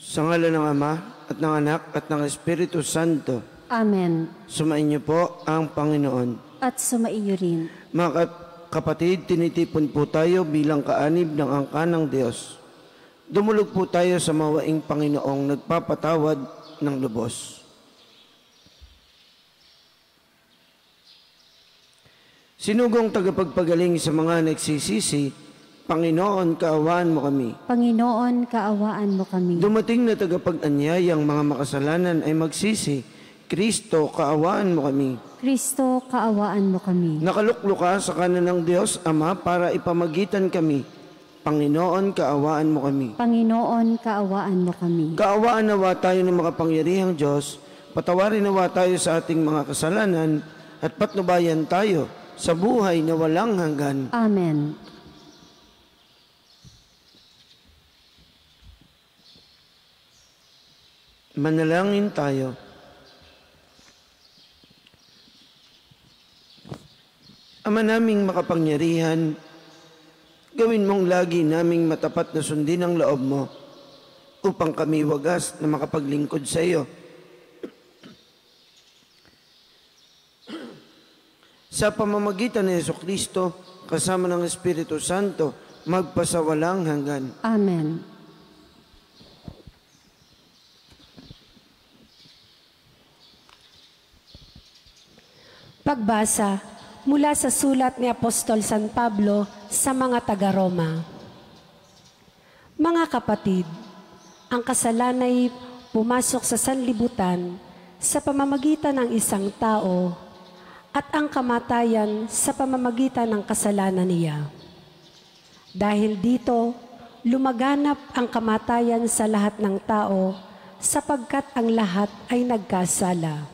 Sa ngalan ng Ama, at ng Anak, at ng Espiritu Santo. Amen. Sumainyo po ang Panginoon. At sumaiyo rin. Mga kapatid, tinitipon po tayo bilang kaanib ng angka ng Diyos. Dumulog po tayo sa mawaing Panginoong nagpapatawad ng lubos. Sinugong tagapagpagaling sa mga nagsisisi, Panginoon, kaawaan mo kami. Panginoon, kaawaan mo kami. Dumating na tagapag-anyayang mga makasalanan ay magsisi, Kristo, kaawaan mo kami. Kristo, kaawaan mo kami. Nakalukluka sa kanan ng Diyos Ama para ipamagitan kami. Panginoon, kaawaan mo kami. Panginoon, kaawaan mo kami. Kaawaan nawa tayo ng makapangyarihang Diyos, patawarin nawa tayo sa ating mga kasalanan, at patnubayan tayo sa buhay na walang hanggan. Amen. Manalangin tayo. Ama naming makapangyarihan, gawin mong lagi naming matapat na sundin ang loob mo upang kami wagas na makapaglingkod sa iyo. Sa pamamagitan ni Jesucristo, kasama ng Espiritu Santo, magpasawalang hanggan. Amen. Pagbasa mula sa sulat ni Apostol San Pablo sa mga taga-Roma. Mga kapatid, ang kasalanan ay pumasok sa sanlibutan sa pamamagitan ng isang tao at ang kamatayan sa pamamagitan ng kasalanan niya. Dahil dito, lumaganap ang kamatayan sa lahat ng tao sapagkat ang lahat ay nagkasala.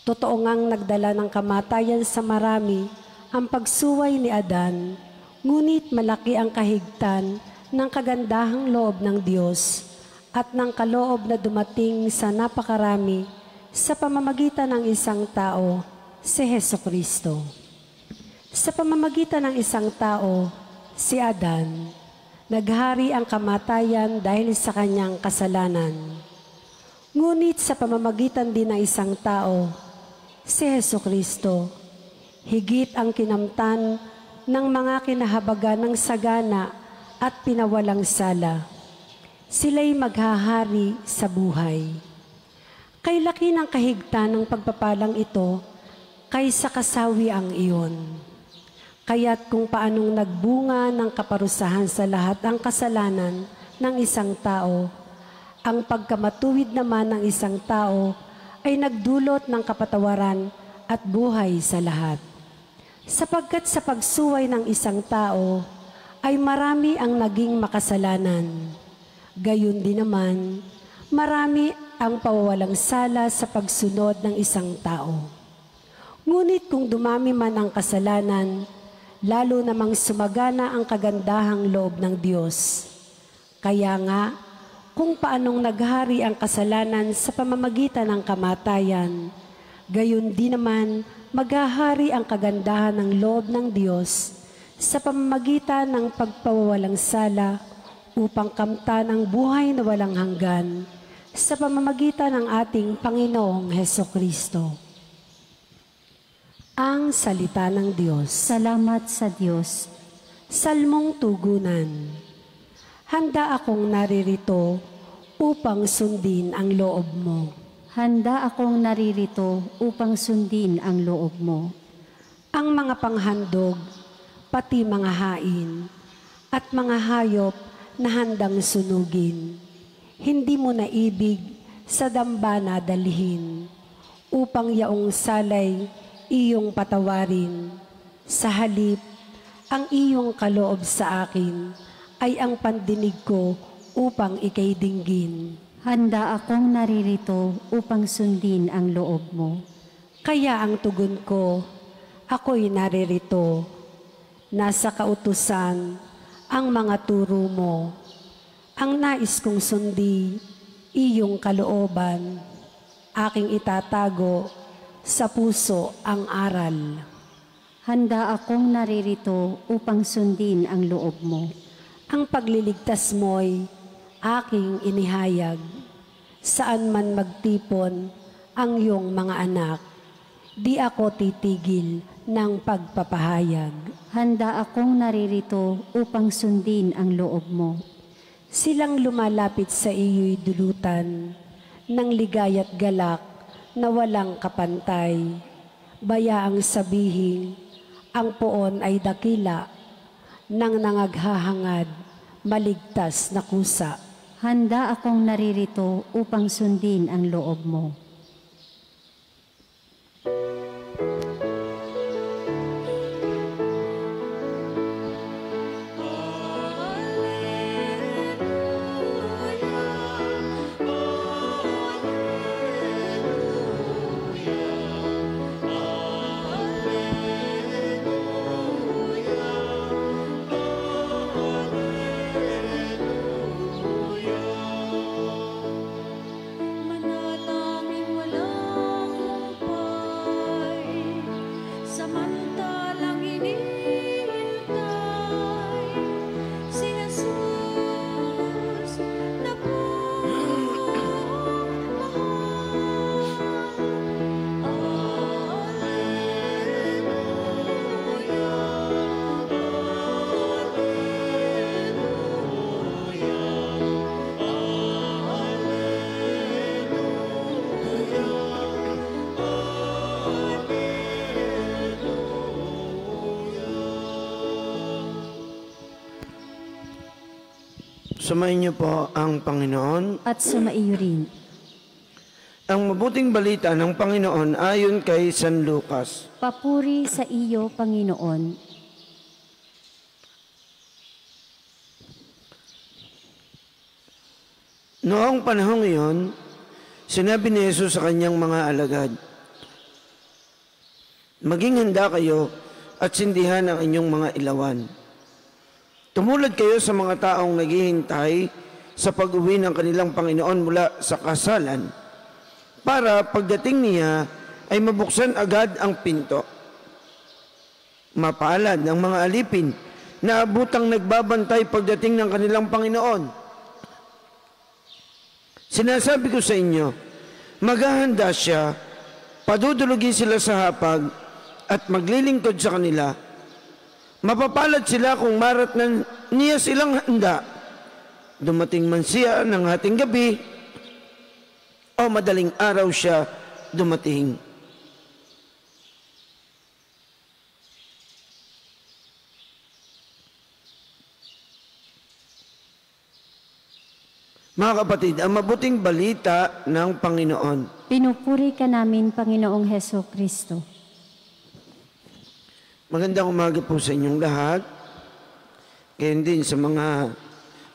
Totoo ngang nagdala ng kamatayan sa marami ang pagsuway ni Adan, ngunit malaki ang kahigtan ng kagandahang loob ng Diyos at ng kaloob na dumating sa napakarami sa pamamagitan ng isang tao, si Jesucristo. Sa pamamagitan ng isang tao, si Adan, naghari ang kamatayan dahil sa kanyang kasalanan. Ngunit sa pamamagitan din ng isang tao, si Jesucristo, higit ang kinamtan ng mga kinahabagan ng sagana at pinawalang sala. Sila'y maghahari sa buhay. Kay laki ng kahigtan ng pagpapalang ito, kaysa kasawi ang iyon. Kaya't kung paanong nagbunga ng kaparusahan sa lahat ang kasalanan ng isang tao, ang pagkamatuwid naman ng isang tao ay nagdulot ng kapatawaran at buhay sa lahat. Sapagkat sa pagsuway ng isang tao, ay marami ang naging makasalanan. Gayon din naman, marami ang pawawalang sala sa pagsunod ng isang tao. Ngunit kung dumami man ang kasalanan, lalo namang sumagana ang kagandahang loob ng Diyos. Kaya nga, kung paanong naghari ang kasalanan sa pamamagitan ng kamatayan, gayon din naman maghahari ang kagandahan ng loob ng Diyos sa pamamagitan ng pagpawawalang sala upang kamtan ang buhay na walang hanggan sa pamamagitan ng ating Panginoong Hesukristo. Ang salita ng Diyos. Salamat sa Diyos. Salmong tugunan. Handa akong naririto upang sundin ang loob mo. Handa akong naririto upang sundin ang loob mo. Ang mga panghandog, pati mga hain, at mga hayop na handang sunugin, hindi mo naibig sa dambana dalhin, upang yaong salay iyong patawarin. Sa halip, ang iyong kaloob sa akin ay ang pandinig ko upang ikay dinggin. Handa akong naririto upang sundin ang loob mo. Kaya ang tugon ko, ako'y naririto. Nasa kautusan ang mga turo mo. Ang nais kong sundi, iyong kalooban. Aking itatago sa puso ang aral. Handa akong naririto upang sundin ang loob mo. Ang pagliligtas mo'y aking inihayag. Saan man magtipon ang iyong mga anak, di ako titigil ng pagpapahayag. Handa akong naririto upang sundin ang loob mo. Silang lumalapit sa iyo'y dulutan ng ligaya't galak na walang kapantay. Bayaang sabihin, ang poon ay dakila nang nangaghahangad, maligtas na kusa. Handa akong naririto upang sundin ang loob mo. Manalangin walang humpay, samantalang hinihintay si Jesus na buong mahal. Sumayin niyo po ang Panginoon. At sumaiyo rin. Ang mabuting balita ng Panginoon ayon kay San Lucas. Papuri sa iyo, Panginoon. Noong panahong iyon, sinabi ni Jesus sa kanyang mga alagad, maging handa kayo at sindihan ang inyong mga ilawan. Tumulad kayo sa mga taong naghihintay sa pag-uwi ng kanilang Panginoon mula sa kasalan para pagdating niya ay mabuksan agad ang pinto. Mapalad ang mga alipin na abutang nagbabantay pagdating ng kanilang Panginoon. Sinasabi ko sa inyo, maghahanda siya, padudulugin sila sa hapag at maglilingkod sa kanila. Mapapalad sila kung maratnan niya silang handa. Dumating man siya ng hating gabi o madaling araw siya dumating. Mga kapatid, ang mabuting balita ng Panginoon. Pinupuri ka namin, Panginoong Heso Kristo. Magandang umaga po sa inyong lahat. Gayon din sa mga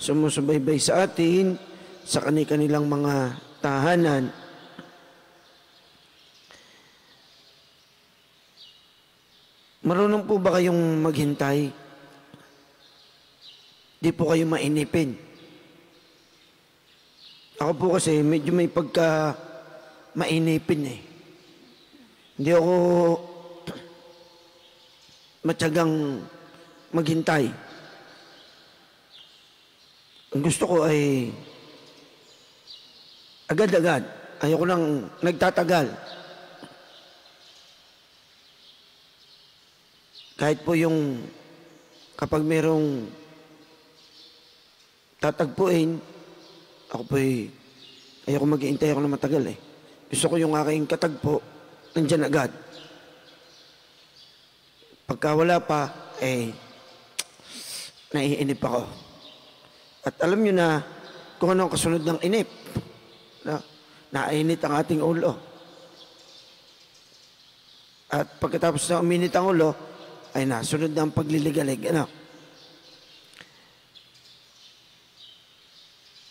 sumusubaybay sa atin, sa kanilang mga tahanan. Marunong po ba kayong maghintay? Di po kayo mainipin. Ako po kasi medyo may pagka mainipin eh. Hindi ako matyagang maghintay. Ang gusto ko ay agad-agad. Ayoko nang nagtatagal. Kahit po yung kapag merong tatagpuin, ako po ayoko mag-iintay ako na matagal eh. Gusto ko yung aking katagpo, nandyan agad. Pagka wala pa, naiinip ako. At alam nyo na kung ano ang kasunod ng inip. Nainit ang ating ulo. At pagkatapos na uminit ang ulo, ay nasunod na ang pagliligalig.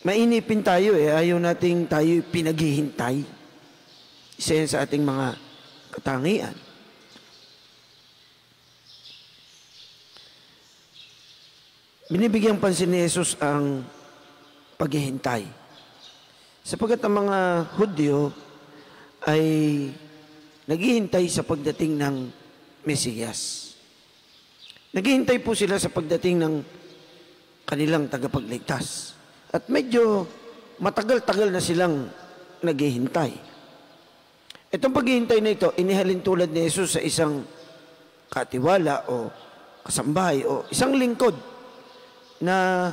Mainipin tayo eh. Ayaw nating tayo pinaghihintay. Isa yan sa ating mga katangian. Binibigyan pansin ni Jesus ang paghihintay. Sapagkat ang mga Hudyo ay naghihintay sa pagdating ng Mesiyas. Naghihintay po sila sa pagdating ng kanilang tagapagligtas. At medyo matagal-tagal na silang naghihintay. Itong paghihintay na ito, inihalin tulad ni Jesus sa isang katiwala o kasambahay o isang lingkod na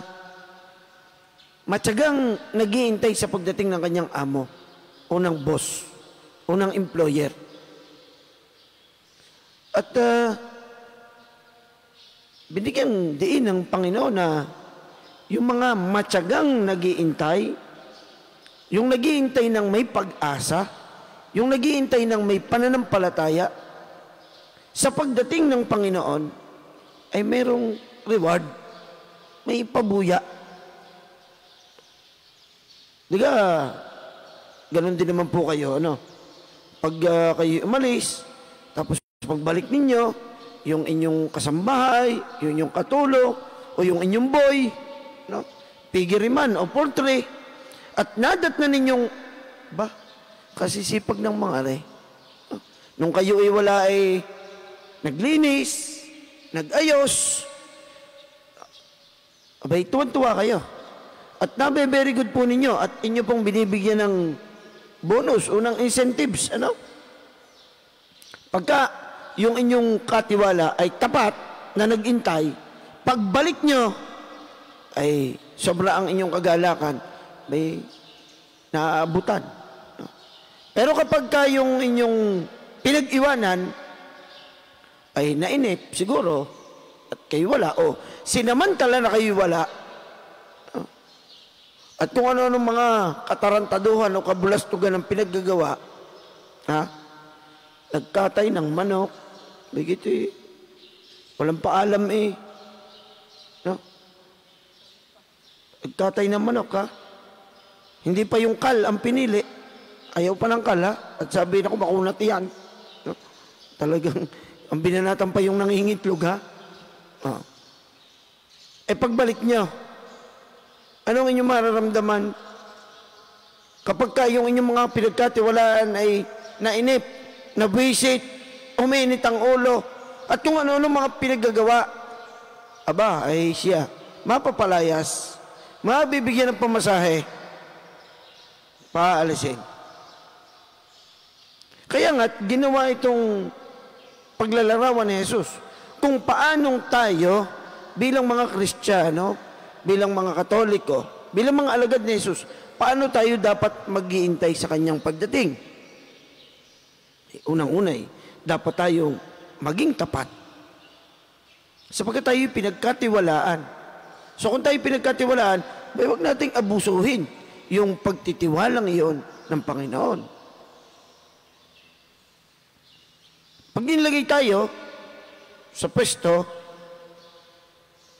matyagang naghihintay sa pagdating ng kanyang amo o ng boss o ng employer. At binigyan diin ng Panginoon na yung mga matyagang naghihintay, yung naghihintay ng may pag-asa, yung naghihintay ng may pananampalataya, sa pagdating ng Panginoon ay mayroong reward, may pabuya. Diga, ganun din naman po kayo, ano? Pag kayo umalis, tapos pagbalik ninyo, yung inyong kasambahay, yung inyong katulong, o yung inyong boy, no? Pigiriman o poultry, at nadat na ninyong, kasisipag ng mga are. Nung kayo ay wala ay naglinis, nag-ayos, abay, tuwan-tuwa kayo. At very good po ninyo at inyo pong binibigyan ng bonus o ng incentives, ano? Pagka yung inyong katiwala ay tapat na nag-intay, pagbalik nyo, ay sobra ang inyong kagalakan, may naaabutan. No? Pero kapag yung inyong pinag-iwanan, ay nainip, siguro, at kayo wala, o sinamantala na kayo wala, at kung ano-ano mga katarantaduhan o kabulastugan ng pinaggagawa, nagkatay ng manok, bigiti, walang paalam no? Nagkatay ng manok, hindi pa yung kal ang pinili, ayaw pa ng kal, at sabi na ko, makunat yan. No? Talagang, ang binanatan pa yung nangingitlog, pagbalik nyo, anong inyong mararamdaman? Kapag yung inyong mga pinagkatiwalaan ay nainip, nabwisit, uminit ang ulo, at kung ano-ano mga pinaggagawa, ay siya, mapapalayas, mabibigyan ng pamasahe, paalisin. Kaya nga, ginawa itong paglalarawan ni Jesus, kung paanong tayo, bilang mga Kristiyano, bilang mga Katoliko, bilang mga alagad ni Jesus, paano tayo dapat mag-iintay sa kanyang pagdating? Unang-unay, dapat tayong maging tapat. Sapagkat tayo pinagkatiwalaan. So kung tayo pinagkatiwalaan, huwag nating abusuhin yung pagtitiwalang iyon ng Panginoon. Pag nilagay tayo sa pwesto,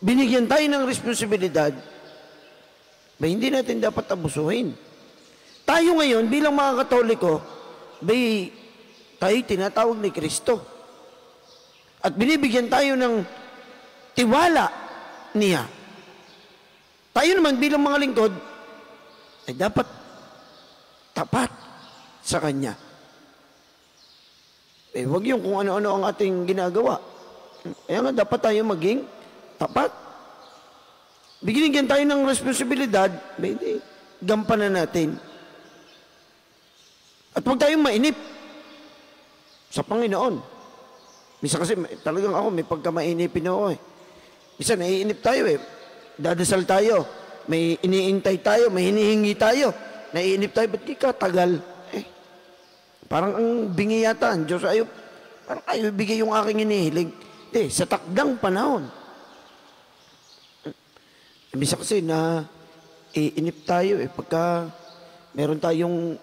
binigyan tayo ng responsibilidad, hindi natin dapat abusuhin. Tayo ngayon, bilang mga Katoliko, tayo tinatawag ni Kristo. At binibigyan tayo ng tiwala niya. Tayo naman bilang mga lingkod, ay dapat tapat sa Kanya. Huwag yung kung ano-ano ang ating ginagawa. Kaya nga dapat tayo maging tapat. Bigyan tayo ng responsibilidad, gampanan natin. At huwag tayong mainip sa Panginoon. Misa kasi talagang ako, may pagka-mainipin ako Misa naiinip tayo Dadasal tayo, may iniintay tayo, may hinihingi tayo. Naiinip tayo, ba't di ka tagal? Parang ang bingi yata, ang Diyos ayaw, parang ayaw ibigay yung aking hinihiling. Sa takdang panahon. Misa kasi na iinip tayo pagka meron tayong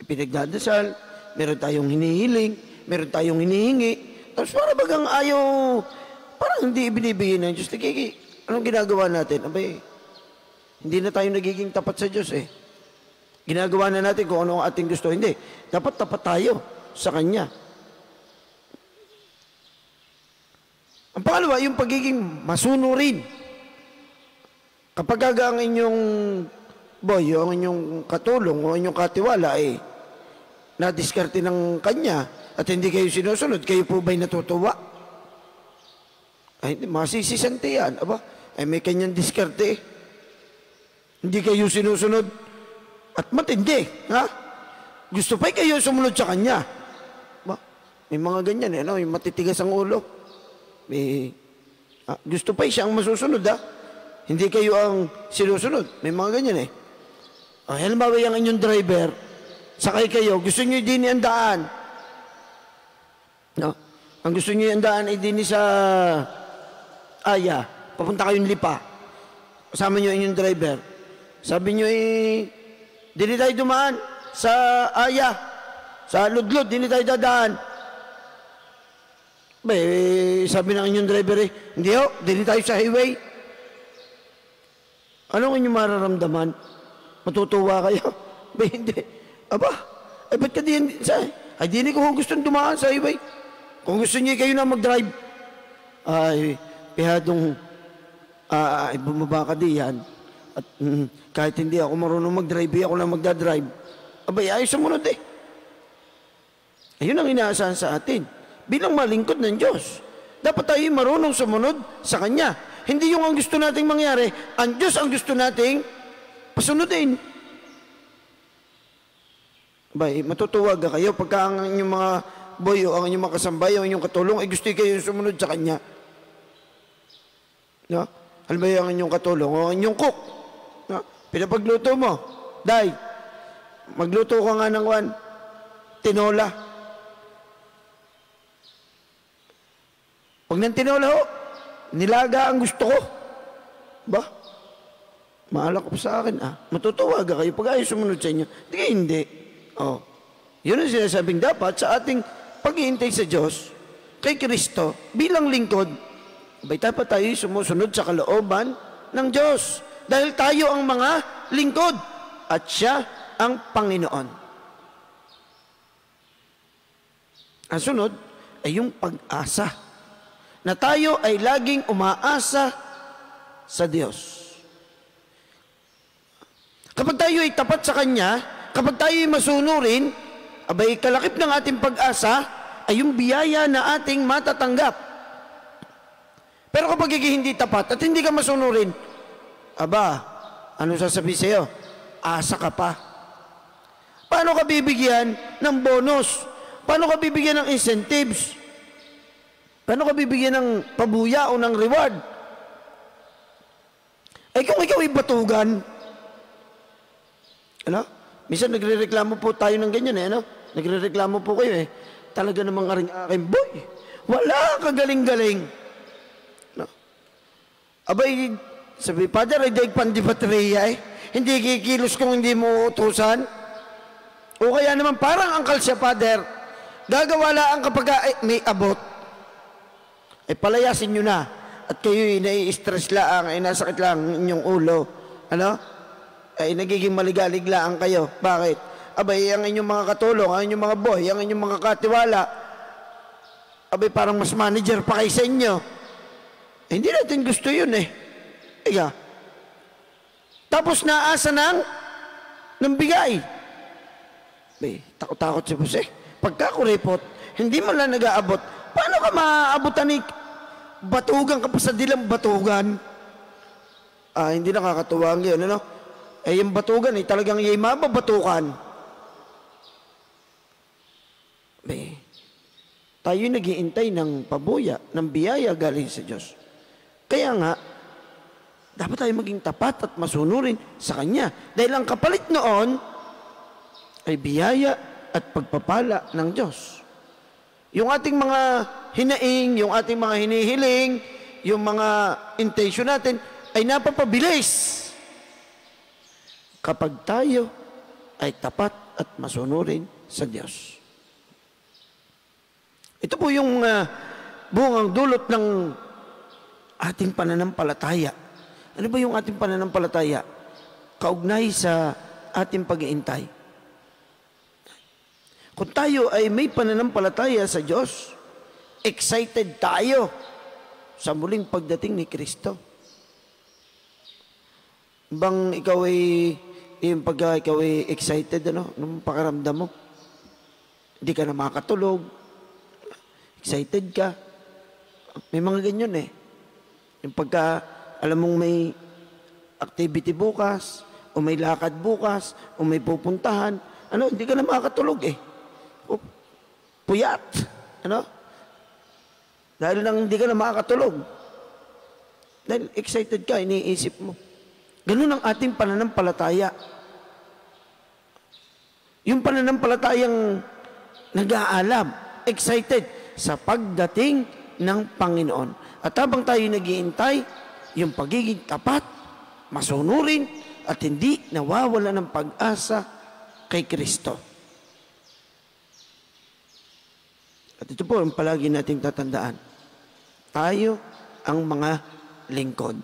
pinagdadasal, meron tayong hinihiling, meron tayong hinihingi, tapos para bagang ayaw, parang hindi ibinibigay ng Diyos. Anong ginagawa natin? Hindi na tayo nagiging tapat sa Diyos Ginagawa na natin kung ano ang ating gusto. Hindi. Dapat tapat tayo sa Kanya. Ang pangalawa, yung pagiging masunurin. Kapag ang inyong boy, o ang inyong katulong, o inyong katiwala na-diskarte ng Kanya at hindi kayo sinusunod, kayo po ba'y natutuwa? Masisisante yan. May kanyang diskarte. Hindi kayo sinusunod at matindi, ha? Gusto pa kayo sumunod sa kanya. Ba? May mga ganyan, eh, no? Yung matitigas ang ulo. Gusto pa siya ang masusunod, ha? Hindi kayo ang sinusunod. May mga ganyan, eh. Halimbawa yung inyong driver, sakay kayo, gusto nyo din ang daan. No? Ang gusto nyo yung daan ay din sa Aya. Papunta kayong Lipa. Kasama nyo inyong driver. Sabi nyo, dili tayo dumaan sa Aya. Sa Ludlod, dili tayo dadaan. Sabi ng inyong driver, hindi ho, dili tayo sa highway. Anong inyong mararamdaman? Matutuwa kayo? Hindi. Aba, ba't ka din sa... Ay, di ko gustong dumaan sa highway. Kung gusto niyo kayo na mag-drive, ay, pihadong, bumaba ka diyan. At kahit hindi ako marunong mag-drive, ako lang magdadrive. Abay, ayos sumunod eh. Ayun ang inaasahan sa atin. Bilang malingkod ng Diyos. Dapat tayo marunong sumunod sa Kanya. Hindi yung ang gusto nating mangyari, ang Diyos ang gusto nating pasunodin. Abay, matutuwag kayo pagka ang inyong mga boy o ang inyong mga kasambay o ang inyong katulong ay gusto kayo sumunod sa Kanya. No? Halimbawa ang inyong katulong o ang inyong cook. No? Pinapagluto mo, Day, magluto ka nga ng tinola. Pag ng tinola ho, nilaga ang gusto ko. Ba? Maalak ko sa akin, matutuwag kayo pag ayaw sumunod sa inyo. Hindi. Oh. Yun ang sinasabing dapat sa ating pag-iintay sa Diyos, kay Kristo, bilang lingkod, dapat tayo sumusunod sa kalooban ng Diyos. Dahil tayo ang mga lingkod at siya ang Panginoon. Ang sunod ay yung pag-asa. Na tayo ay laging umaasa sa Diyos. Kapag tayo ay tapat sa Kanya, kapag tayo ay masunurin, abay kalakip ng ating pag-asa ay yung biyaya na ating matatanggap. Pero kapag hindi tapat at hindi ka masunurin, ano sasabihin sa'yo? Asa ka pa. Paano ka bibigyan ng bonus? Paano ka bibigyan ng incentives? Paano ka bibigyan ng pabuya o ng reward? Ay kung ikaw ay batugan, minsan nagre-reklamo po tayo ng ganyan, Nagre-reklamo po kayo, Talaga namang aking boy, wala kagaling-galing. Abay, sabi, Father, ay daig pandi baterya, Hindi kikilos kung hindi mo utusan. O kaya naman, parang angkal siya, Father. Gagawa lang kapag may abot. Ay palayasin nyo na. At kayo nai-stress lang, ay nasakit lang inyong ulo. Ay nagiging maligalig lang kayo. Bakit? Abay, ang inyong mga katulong, ang inyong mga boy, ang inyong mga katiwala, abay, parang mas manager pa kayo sa inyo. Eh, hindi natin gusto yun Tapos naasa ng bigay. Takot-takot si Jose. Pagka kuripot, hindi mo lang nag-aabot. Paano ka maaabutan batugan ka pa sa dilang batugan? Hindi nakakatuwa ang yun, yung batugan, talagang yung mababatukan. Tayo nag-iintay ng pabuya, ng biyaya galing sa Diyos. Kaya nga, dapat tayo maging tapat at masunurin sa Kanya. Dahil ang kapalit noon ay biyaya at pagpapala ng Diyos. Yung ating mga hinaing, yung ating mga hinihiling, yung mga intention natin, ay napapabilis kapag tayo ay tapat at masunurin sa Diyos. Ito po yung bungang dulot ng ating pananampalataya. Ano ba yung ating pananampalataya? Kaugnay sa ating pag-iintay. Kung tayo ay may pananampalataya sa Diyos, excited tayo sa muling pagdating ni Kristo. Bang ikaw ay, yung pagka ikaw ay excited, anong pakiramdam mo? Hindi ka na makatulog, excited ka. May mga ganyan Yung pagka, alam mong may activity bukas, o may lakad bukas, o may pupuntahan, hindi ka na makakatulog eh. O, puyat. Dahil lang hindi ka na makakatulog. Dahil excited ka, iniisip mo. Ganun ang ating pananampalataya. Yung pananampalatayang nag-aalab, excited sa pagdating ng Panginoon. At habang tayo naghihintay, yung pagiging tapat, masunurin, at hindi nawawala ng pag-asa kay Kristo. At ito po ang palagi nating tatandaan. Tayo ang mga lingkod.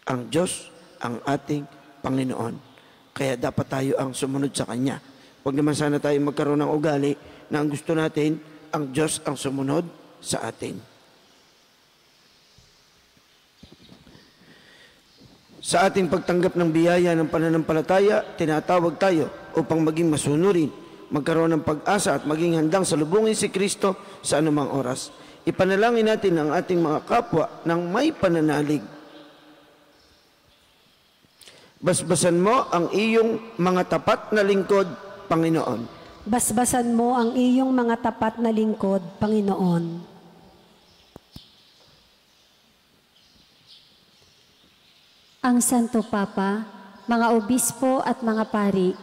Ang Diyos ang ating Panginoon. Kaya dapat tayo ang sumunod sa Kanya. Huwag naman sana tayo magkaroon ng ugali na ang gusto natin, ang Diyos ang sumunod sa atin. Sa ating pagtanggap ng biyaya ng pananampalataya, tinatawag tayo upang maging masunurin, magkaroon ng pag-asa at maging handang salubungin si Kristo sa anumang oras. Ipanalangin natin ang ating mga kapwa ng may pananalig. Basbasan mo ang iyong mga tapat na lingkod, Panginoon. Basbasan mo ang iyong mga tapat na lingkod, Panginoon. Ang Santo Papa, mga obispo at mga pari,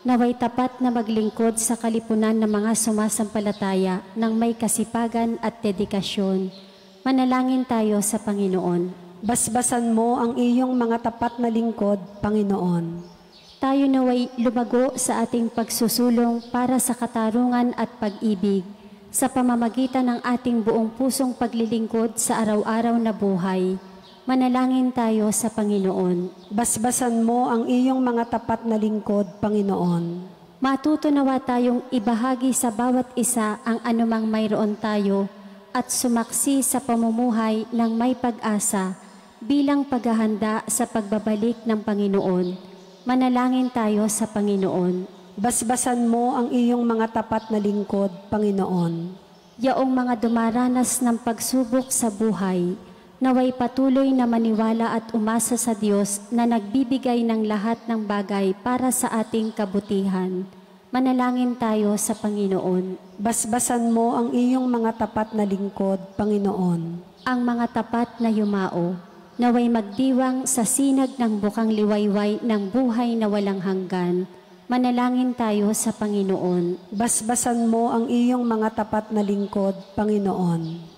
naway tapat na maglingkod sa kalipunan ng mga sumasampalataya ng may kasipagan at dedikasyon. Manalangin tayo sa Panginoon. Basbasan mo ang iyong mga tapat na lingkod, Panginoon. Tayo naway lumago sa ating pagsusulong para sa katarungan at pag-ibig sa pamamagitan ng ating buong pusong paglilingkod sa araw-araw na buhay. Manalangin tayo sa Panginoon. Basbasan mo ang iyong mga tapat na lingkod, Panginoon. Matuto nawa tayong ibahagi sa bawat isa ang anumang mayroon tayo at sumaksi sa pamumuhay ng may pag-asa bilang paghahanda sa pagbabalik ng Panginoon. Manalangin tayo sa Panginoon. Basbasan mo ang iyong mga tapat na lingkod, Panginoon. Yaong mga dumaranas ng pagsubok sa buhay, naway patuloy na maniwala at umasa sa Diyos na nagbibigay ng lahat ng bagay para sa ating kabutihan. Manalangin tayo sa Panginoon. Basbasan mo ang iyong mga tapat na lingkod, Panginoon. Ang mga tapat na yumao, naway magdiwang sa sinag ng bukang liwayway ng buhay na walang hanggan. Manalangin tayo sa Panginoon. Basbasan mo ang iyong mga tapat na lingkod, Panginoon.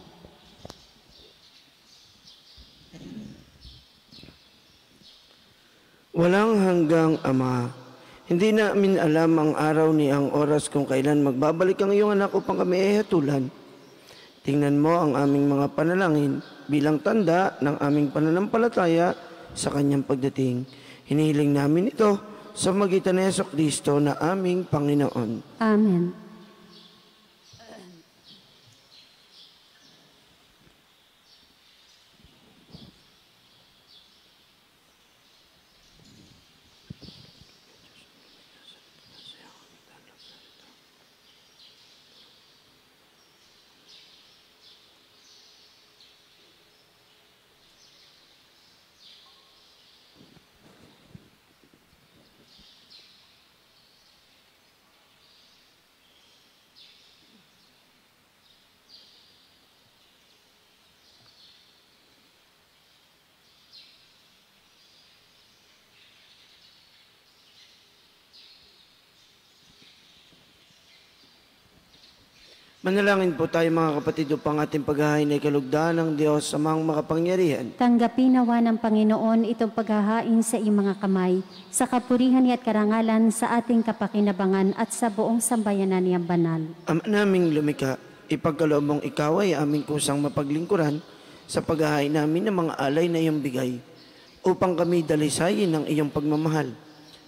Walang hanggang Ama, hindi namin alam ang araw ni ang oras kung kailan magbabalik ang iyong anak upang kami ay hatulan. Tingnan mo ang aming mga panalangin bilang tanda ng aming pananampalataya sa kanyang pagdating. Hinihiling namin ito sa magitan ni Jesucristo na aming Panginoon. Amen. Manalangin po tayo mga kapatid upang ating paghahain ay kalugdan ng Diyos sa mga makapangyarihan. Tanggapin nawa ng Panginoon itong paghahain sa iyong mga kamay, sa kapurihan at karangalan sa ating kapakinabangan at sa buong sambayanan niyang banal. Ama naming lumikha, ipagkaloob mong ikaw ay aming kusang mapaglingkuran sa paghahain namin ng mga alay na iyong bigay, upang kami dalisayin ng iyong pagmamahal.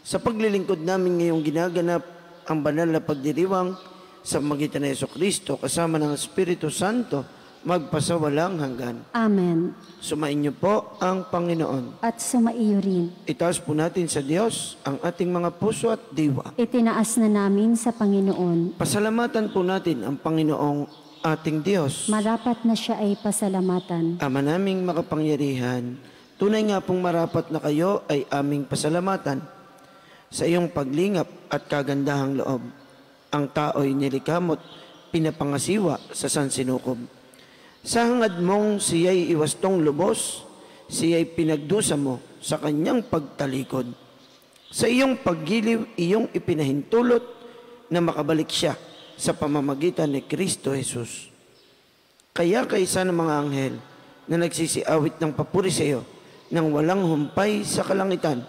Sa paglilingkod namin ngayong ginaganap ang banal na pagdiriwang sa magitan ni Jesucristo kasama ng Espiritu Santo, magpasawalang hanggan. Amen. Sumainyo po ang Panginoon. At sumaiyo rin. Itaas po natin sa Diyos ang ating mga puso at diwa. Itinaas na namin sa Panginoon. Pasalamatan po natin ang Panginoong ating Diyos. Marapat na siya ay pasalamatan. Ama naming makapangyarihan, Tunay nga pong marapat na kayo ay aming pasalamatan sa iyong paglingap at kagandahang loob. Ang tao'y nilikamot, pinapangasiwa sa sansinukob. Sa hangad mong siya'y iwastong lubos, siya'y pinagdusa mo sa kanyang pagtalikod. Sa iyong paggiliw, iyong ipinahintulot na makabalik siya sa pamamagitan ni Kristo Jesus. Kaya kaysa ng mga anghel na nagsisiawit ng papuri sa iyo, nang walang humpay sa kalangitan,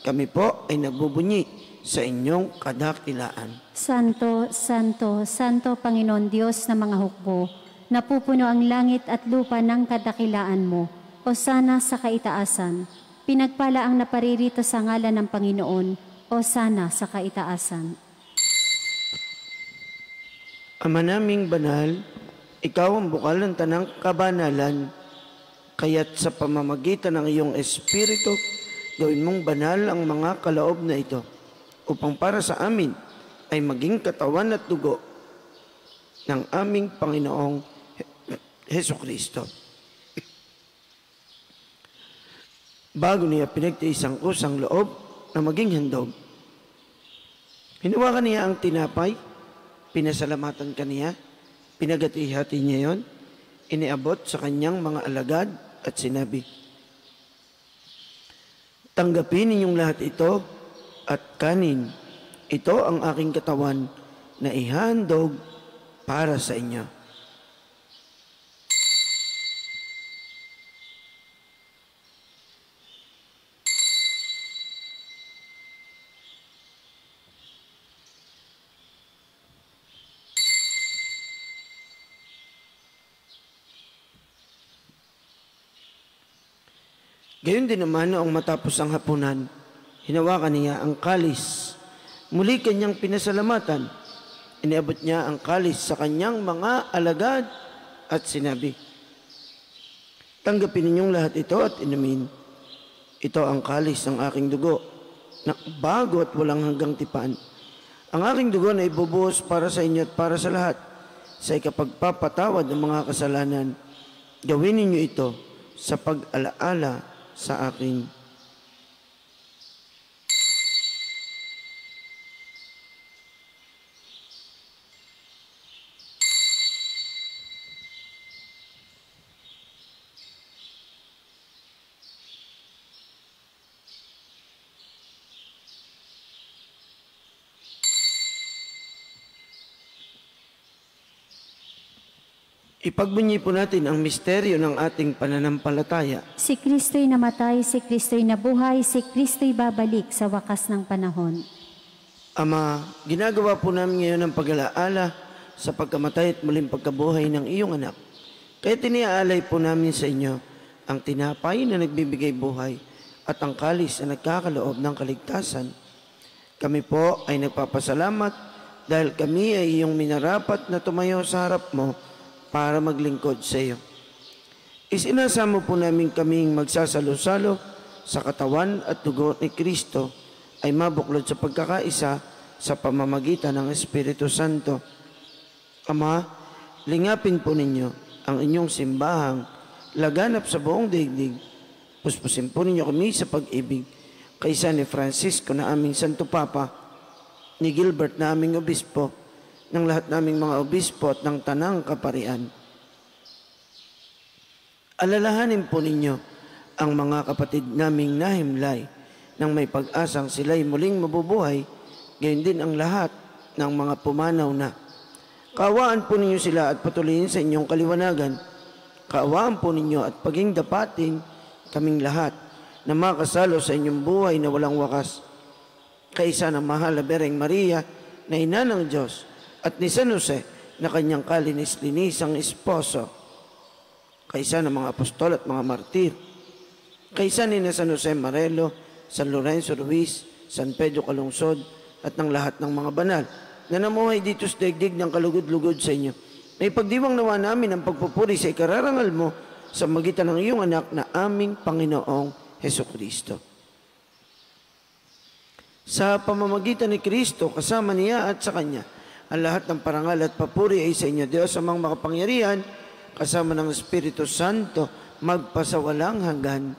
kami po ay nagbubunyi sa inyong kadakilaan. Santo, Santo, Santo Panginoon Diyos ng mga hukbo, napupuno ang langit at lupa ng kadakilaan mo, o sana sa kaitaasan. Pinagpala ang naparirito sa ngalan ng Panginoon, o sana sa kaitaasan. Ama naming banal, ikaw ang bukal ng tanang kabanalan, kaya't sa pamamagitan ng iyong Espiritu, gawin mong banal ang mga kaloob na ito, upang para sa amin ay maging katawan at dugo ng aming Panginoong Hesukristo. Bago niya pinagtiis ang kusang loob na maging handog, hinawakan niya ang tinapay, pinasalamatan kaniya, pinagati-hati niya yon, iniabot sa kanyang mga alagad at sinabi, tanggapin ninyong lahat ito at kanin. Ito ang aking katawan na ihandog para sa inyo. Gayon din naman noong matapos ang hapunan, hinawakan niya ang kalis. Muli kanyang pinasalamatan. Iniabot niya ang kalis sa kanyang mga alagad at sinabi, tanggapin ninyong lahat ito at inumin. Ito ang kalis ng aking dugo, na bago at walang hanggang tipan. Ang aking dugo na ibubuhos para sa inyo at para sa lahat, sa ikapagpapatawad ng mga kasalanan. Gawin ninyo ito sa pag-alaala sa akin. Ipagbunyi po natin ang misteryo ng ating pananampalataya. Si Kristo'y namatay, si Kristo'y nabuhay, si Kristo'y babalik sa wakas ng panahon. Ama, ginagawa po namin ngayon ang pag-alaala sa pagkamatay at muling pagkabuhay ng iyong anak. Kaya tiniaalay po namin sa inyo ang tinapay na nagbibigay buhay at ang kalis na nagkakaloob ng kaligtasan. Kami po ay nagpapasalamat dahil kami ay iyong minarapat na tumayo sa harap mo para maglingkod sa iyo. Isinasamo po namin kaming magsasalo-salo sa katawan at dugo ni Kristo ay mabuklod sa pagkakaisa sa pamamagitan ng Espiritu Santo. Ama, lingapin po ninyo ang inyong simbahang laganap sa buong daigdig. Puspusin po ninyo kami sa pag-ibig kaysa ni Francisco na aming Santo Papa, ni Gilbert na aming obispo, ng lahat naming mga obispo at ng tanang kaparian. Alalahanin po ninyo ang mga kapatid naming nahimlay nang may pag-asang sila'y muling mabubuhay, gayon din ang lahat ng mga pumanaw na. Kaawaan po ninyo sila at patuloyin sa inyong kaliwanagan. Kaawaan po ninyo at paging dapatin kaming lahat na makasalo sa inyong buhay na walang wakas. Kaisa ng mahal na Bereng Maria na ina ng Diyos at ni San Jose na kanyang kalinis-linisang esposo. Kaisa ng mga apostol at mga martir. Kaisa ni na San Jose Marelo, San Lorenzo Ruiz, San Pedro Calungsod at ng lahat ng mga banal na namuhay dito sa daigdig ng kalugod-lugod sa inyo. May pagdiwang nawa namin ang pagpupuri sa ikararangal mo sa magitan ng iyong anak na aming Panginoong Hesukristo. Sa pamamagitan ni Kristo, kasama niya at sa Kanya, ang lahat ng parangal at papuri ay sa inyo, Diyos amang makapangyarihan, kasama ng Espiritu Santo, magpasawalang hanggan.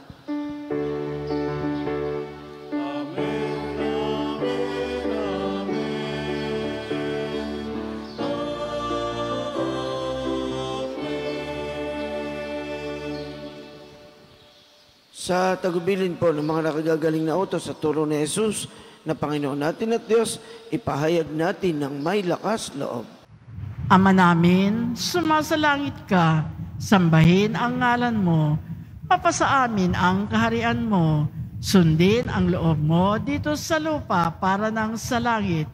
Sa tagubilin po ng mga nakagagaling na utos sa turo ni Jesus na Panginoon natin at Diyos, ipahayag natin ng may lakas loob. Ama namin, sumasalangit ka, sambahin ang ngalan mo, mapasa amin ang kaharian mo, sundin ang loob mo dito sa lupa para nang sa langit.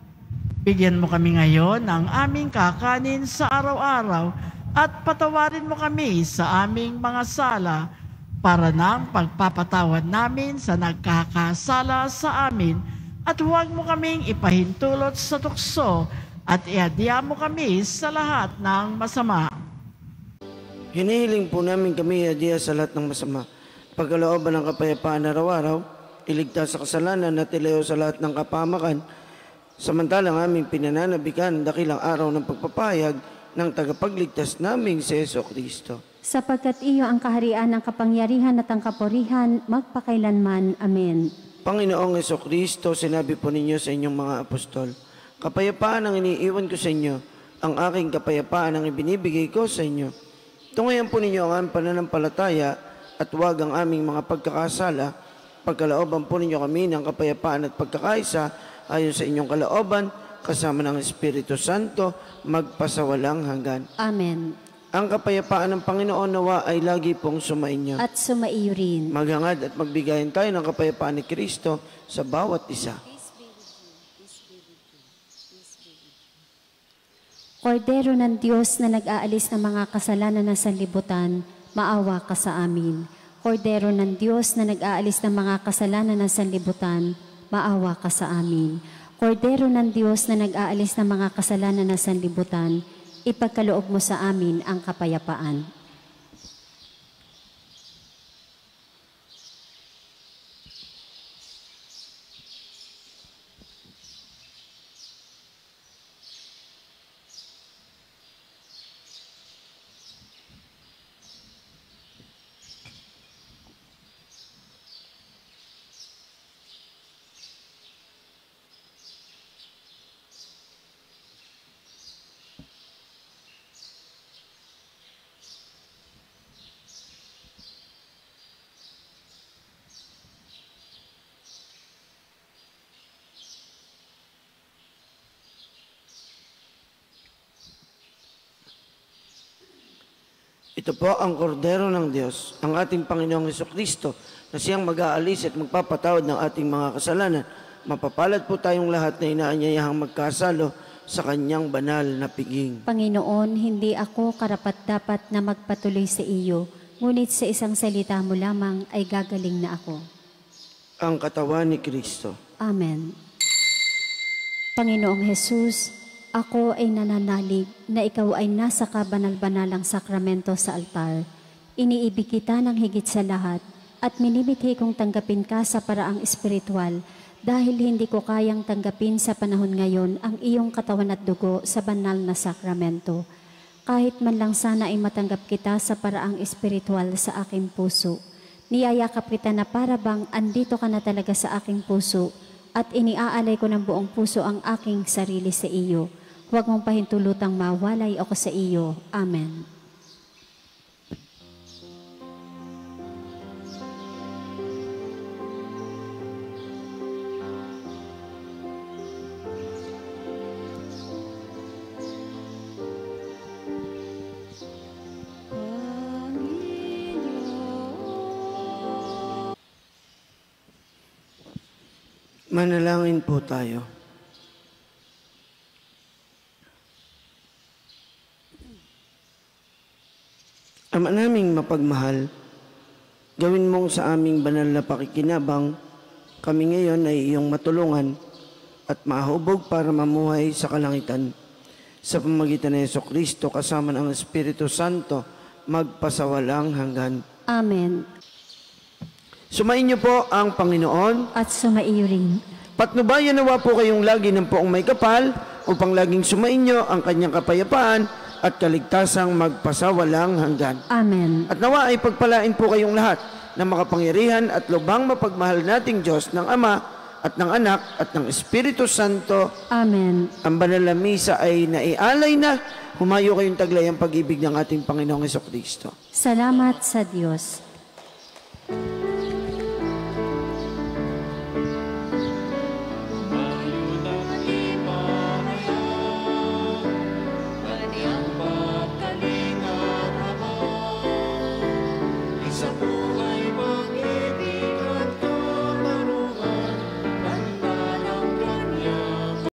Bigyan mo kami ngayon ng aming kakanin sa araw-araw at patawarin mo kami sa aming mga sala para nang pagpapatawad namin sa nagkakasala sa amin at huwag mo kaming ipahintulot sa tukso at iadya mo kami sa lahat ng masama. Hinihiling po namin kami iadya sa lahat ng masama. Pagkalooban ng kapayapaan araw-araw, iligtas sa kasalanan at ilayo sa lahat ng kapahamakan, samantalang aming pinananabikan dakilang araw ng pagpapahayag ng tagapagligtas naming si Jesucristo. Sapagkat iyo ang kaharian, ang kapangyarihan at ang kapurihan, magpakailanman. Amen. Panginoong Jesucristo, sinabi po ninyo sa inyong mga apostol, kapayapaan ang iniiwan ko sa inyo, ang aking kapayapaan ang ibinibigay ko sa inyo. Tungayan po ninyo ang aming pananampalataya at huwag ang aming mga pagkakasala. Pagkalooban po ninyo kami ng kapayapaan at pagkakaisa ayon sa inyong kalooban, kasama ng Espiritu Santo, magpasawalang hanggan. Amen. Ang kapayapaan ng Panginoon nawa ay lagi pong sumainyo. At sumaiyo rin. Maghangad at magbigayan tayo ng kapayapaan ni Kristo sa bawat isa. Kordero ng Diyos na nag-aalis ng mga kasalanan ng sanlibutan, maawa ka sa amin. Kordero ng Diyos na nag-aalis ng mga kasalanan ng sanlibutan, maawa ka sa amin. Kordero ng Diyos na nag-aalis ng mga kasalanan ng sanlibutan, ipagkaloob mo sa amin ang kapayapaan. Ito po ang kordero ng Diyos, ang ating Panginoong Jesucristo, na siyang mag-aalis at magpapatawad ng ating mga kasalanan. Mapapalad po tayong lahat na inaanyayahang magkasalo sa kanyang banal na piging. Panginoon, hindi ako karapat-dapat na magpatuloy sa iyo, ngunit sa isang salita mo lamang ay gagaling na ako. Ang katawan ni Kristo. Amen. Panginoong Jesus, ako ay nananalig na ikaw ay nasa kabanal-banalang sakramento sa altar. Iniibig kita ng higit sa lahat at minimithi kong tanggapin ka sa paraang espiritual dahil hindi ko kayang tanggapin sa panahon ngayon ang iyong katawan at dugo sa banal na sakramento. Kahit man lang sana ay matanggap kita sa paraang espiritual sa aking puso. Niyayakap kita na para bang andito ka na talaga sa aking puso at iniaalay ko ng buong puso ang aking sarili sa iyo. Huwag mong pahintulutang mawalay ako sa iyo. Amen. Manalangin po tayo. Ama naming mapagmahal, gawin mong sa aming banal na pakikinabang, kami ngayon ay iyong matulungan at mahubog para mamuhay sa kalangitan. Sa pamamagitan ni Jesucristo kasama ng Espiritu Santo, magpasawalang hanggan. Amen. Sumainyo po ang Panginoon. At sumaiyo rin. Patnubayan nawa po kayong lagi ng poong may kapal upang laging sumainyo ang kanyang kapayapaan at kaligtasang magpasawalang hanggan. Amen. At nawa ay pagpalain po kayong lahat ng makapangyarihan at lubhang mapagmahal nating Diyos ng Ama at ng Anak at ng Espiritu Santo. Amen. Ang banal na misa ay naialay na. Humayo kayong taglay ang pag-ibig ng ating Panginoong Jesucristo. Salamat sa Diyos.